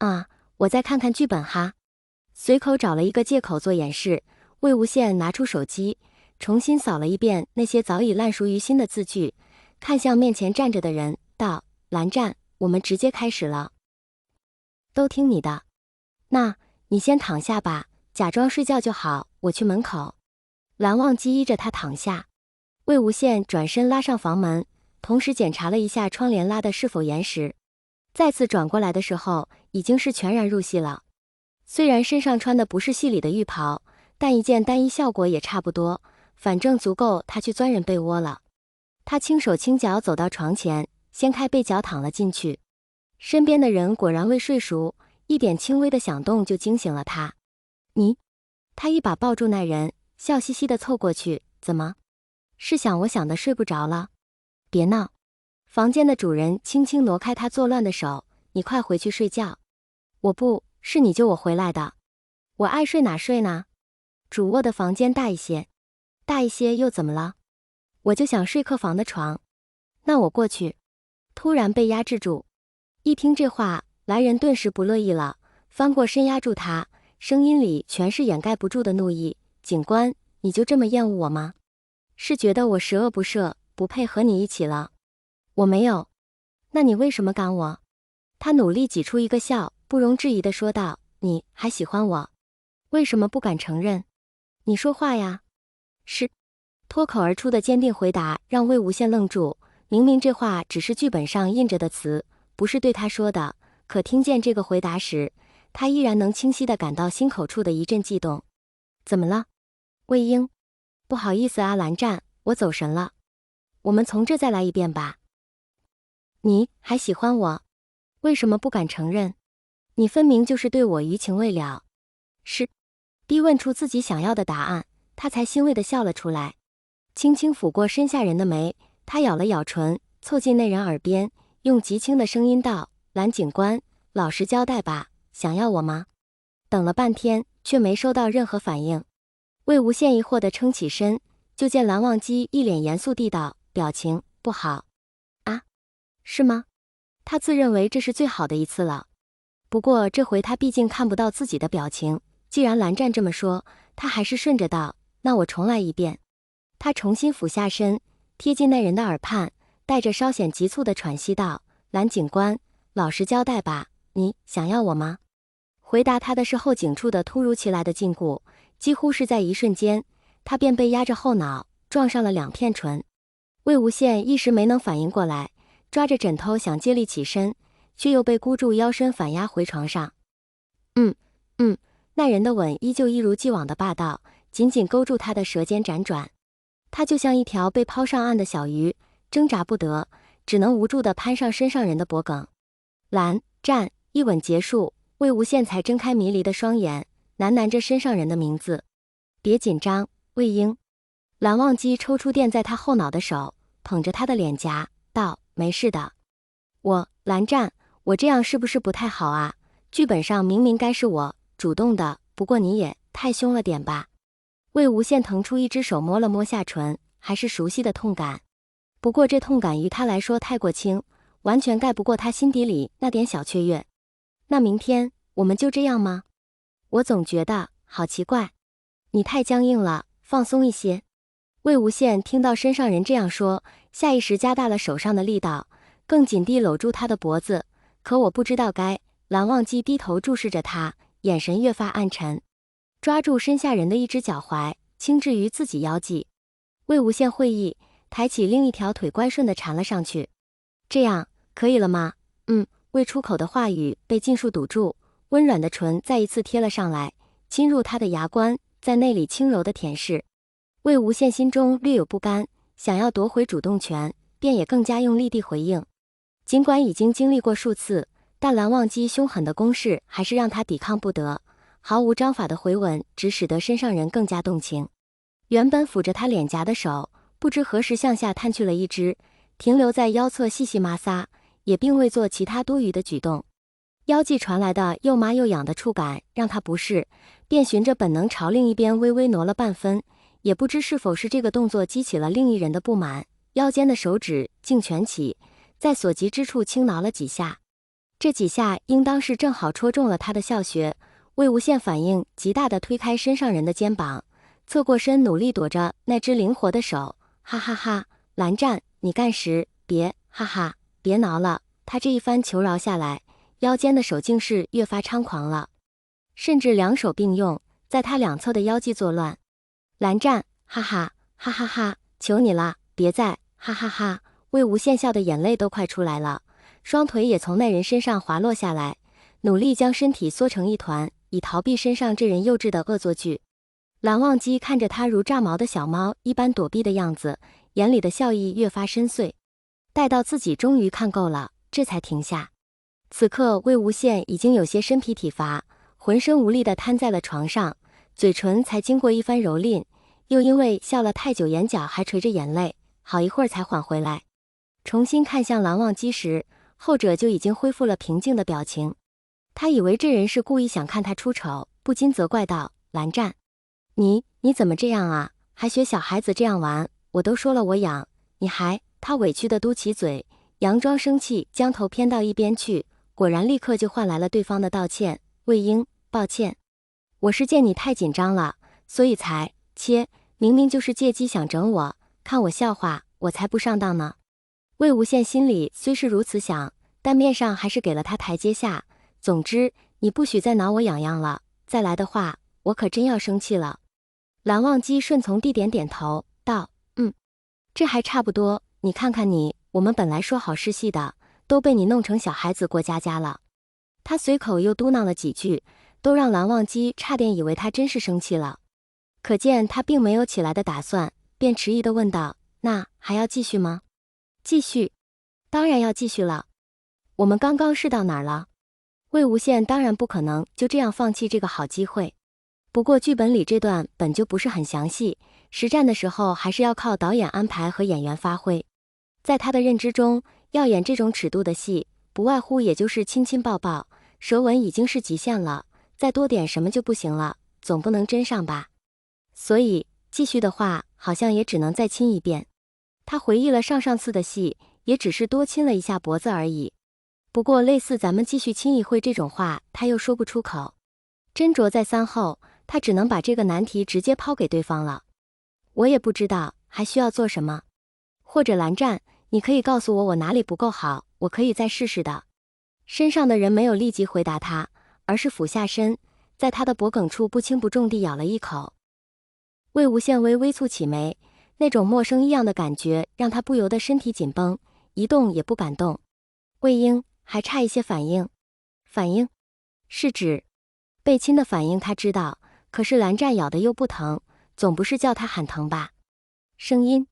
啊，我再看看剧本哈。随口找了一个借口做掩饰，魏无羡拿出手机，重新扫了一遍那些早已烂熟于心的字句，看向面前站着的人，道：“蓝湛，我们直接开始了。都听你的。那，你先躺下吧，假装睡觉就好，我去门口。”蓝忘机依着他躺下。魏无羡转身拉上房门，同时检查了一下窗帘拉的是否严实。再次转过来的时候，已经是全然入戏了。虽然身上穿的不是戏里的浴袍，但一件单衣效果也差不多，反正足够他去钻人被窝了。他轻手轻脚走到床前，掀开被角躺了进去。身边的人果然未睡熟，一点轻微的响动就惊醒了他。你，他一把抱住那人，笑嘻嘻地凑过去，怎么？是想我想的睡不着了？别闹。房间的主人轻轻挪开他作乱的手，你快回去睡觉。我不是你救我回来的，我爱睡哪睡呢？主卧的房间大一些，大一些又怎么了？我就想睡客房的床。那我过去。突然被压制住。一听这话，来人顿时不乐意了，翻过身压住他，声音里全是掩盖不住的怒意。警官，你就这么厌恶我吗？是觉得我十恶不赦，不配和你一起了？我没有。那你为什么赶我？他努力挤出一个笑，不容置疑地说道，你还喜欢我？为什么不敢承认？你说话呀。是。脱口而出的坚定回答让魏无羡愣住，明明这话只是剧本上印着的词，不是对他说的，可听见这个回答时，他依然能清晰地感到心口处的一阵悸动。怎么了？魏婴，不好意思啊，蓝湛，我走神了。我们从这再来一遍吧。你还喜欢我？为什么不敢承认？你分明就是对我余情未了。是。逼问出自己想要的答案，他才欣慰地笑了出来，轻轻抚过身下人的眉，他咬了咬唇，凑近那人耳边，用极轻的声音道，蓝警官，老实交代吧，想要我吗？等了半天，却没收到任何反应。魏无羡疑惑地撑起身，就见蓝忘机一脸严肃地道，表情不好。啊？是吗？他自认为这是最好的一次了。不过这回他毕竟看不到自己的表情，既然蓝湛这么说，他还是顺着道，那我重来一遍。他重新俯下身，贴近那人的耳畔，带着稍显急促的喘息道，蓝警官，老实交代吧，你想要我吗？回答他的是后颈处的突如其来的禁锢，几乎是在一瞬间，他便被压着后脑，撞上了两片唇。魏无羡一时没能反应过来，抓着枕头想借力起身，却又被箍住腰身反压回床上。那人的吻依旧一如既往的霸道，紧紧勾住他的舌尖辗转。他就像一条被抛上岸的小鱼，挣扎不得，只能无助地攀上身上人的脖颈。蓝湛，一吻结束，魏无羡才睁开迷离的双眼，喃喃着身上人的名字。别紧张，魏婴。蓝忘机抽出垫在他后脑的手，捧着他的脸颊，道，没事的。蓝湛，我这样是不是不太好啊？剧本上明明该是我主动的，不过你也太凶了点吧。魏无羡腾出一只手摸了摸下唇，还是熟悉的痛感。不过这痛感于他来说太过轻，完全盖不过他心底里那点小雀跃。那明天我们就这样吗？我总觉得好奇怪。你太僵硬了，放松一些。魏无羡听到身上人这样说，下意识加大了手上的力道，更紧地搂住他的脖子。可我不知道该。蓝忘机低头注视着他，眼神越发暗沉，抓住身下人的一只脚踝，轻置于自己腰际。魏无羡会意，抬起另一条腿乖顺地缠了上去。这样可以了吗？未出口的话语被尽数堵住，温软的唇再一次贴了上来，侵入他的牙关，在内里轻柔的舔舐。魏无羡心中略有不甘，想要夺回主动权，便也更加用力地回应。尽管已经经历过数次，但蓝忘机凶狠的攻势还是让他抵抗不得，毫无章法的回吻只使得身上人更加动情。原本抚着他脸颊的手，不知何时向下探去了一只，停留在腰侧细细摩挲，也并未做其他多余的举动。腰际传来的又麻又痒的触感让他不适，便循着本能朝另一边微微挪了半分，也不知是否是这个动作激起了另一人的不满，腰间的手指竟蜷起，在所及之处轻挠了几下。这几下应当是正好戳中了他的笑穴。魏无羡反应极大地推开身上人的肩膀，侧过身努力躲着那只灵活的手。哈哈哈，蓝湛，你干时别，哈哈，别挠了。他这一番求饶下来，腰间的手竟是越发猖狂了，甚至两手并用，在他两侧的腰际作乱。蓝湛，哈哈，哈哈哈，求你了，别再，哈哈哈。魏无羡笑的眼泪都快出来了，双腿也从那人身上滑落下来，努力将身体缩成一团，以逃避身上这人幼稚的恶作剧。蓝忘机看着他如炸毛的小猫一般躲避的样子，眼里的笑意越发深邃。待到自己终于看够了，这才停下。此刻魏无羡已经有些身疲体乏，浑身无力地瘫在了床上，嘴唇才经过一番蹂躏，又因为笑了太久，眼角还垂着眼泪，好一会儿才缓回来。重新看向蓝忘机时，后者就已经恢复了平静的表情。他以为这人是故意想看他出丑，不禁责怪道：“蓝湛，你怎么这样啊？还学小孩子这样玩？我都说了我痒，你还……”他委屈地嘟起嘴，佯装生气，将头偏到一边去，果然立刻就换来了对方的道歉：“魏婴，抱歉，我是见你太紧张了，所以才……切，明明就是借机想整我，看我笑话，我才不上当呢。”魏无羡心里虽是如此想，但面上还是给了他台阶下。总之，你不许再挠我痒痒了，再来的话，我可真要生气了。蓝忘机顺从地点点头，道：“这还差不多。你看看你，我们本来说好是戏的，都被你弄成小孩子过家家了。”他随口又嘟囔了几句，都让蓝忘机差点以为他真是生气了。可见他并没有起来的打算，便迟疑地问道：“那还要继续吗？”“继续，当然要继续了。我们刚刚是到哪儿了？”魏无羡当然不可能就这样放弃这个好机会。不过剧本里这段本就不是很详细，实战的时候还是要靠导演安排和演员发挥。在他的认知中，要演这种尺度的戏，不外乎也就是亲亲抱抱，舌吻已经是极限了，再多点什么就不行了，总不能真上吧。所以继续的话，好像也只能再亲一遍。他回忆了上次的戏，也只是多亲了一下脖子而已。不过类似咱们继续亲一会这种话，他又说不出口。斟酌再三后，他只能把这个难题直接抛给对方了。我也不知道还需要做什么，或者蓝湛，你可以告诉我哪里不够好，我可以再试试的。身上的人没有立即回答他，而是俯下身，在他的脖颈处不轻不重地咬了一口。魏无羡微微蹙起眉，那种陌生异样的感觉让他不由得身体紧绷，一动也不敢动。魏婴还差一些反应。反应是指被亲的反应，他知道，可是蓝湛咬的又不疼，总不是叫他喊疼吧？声音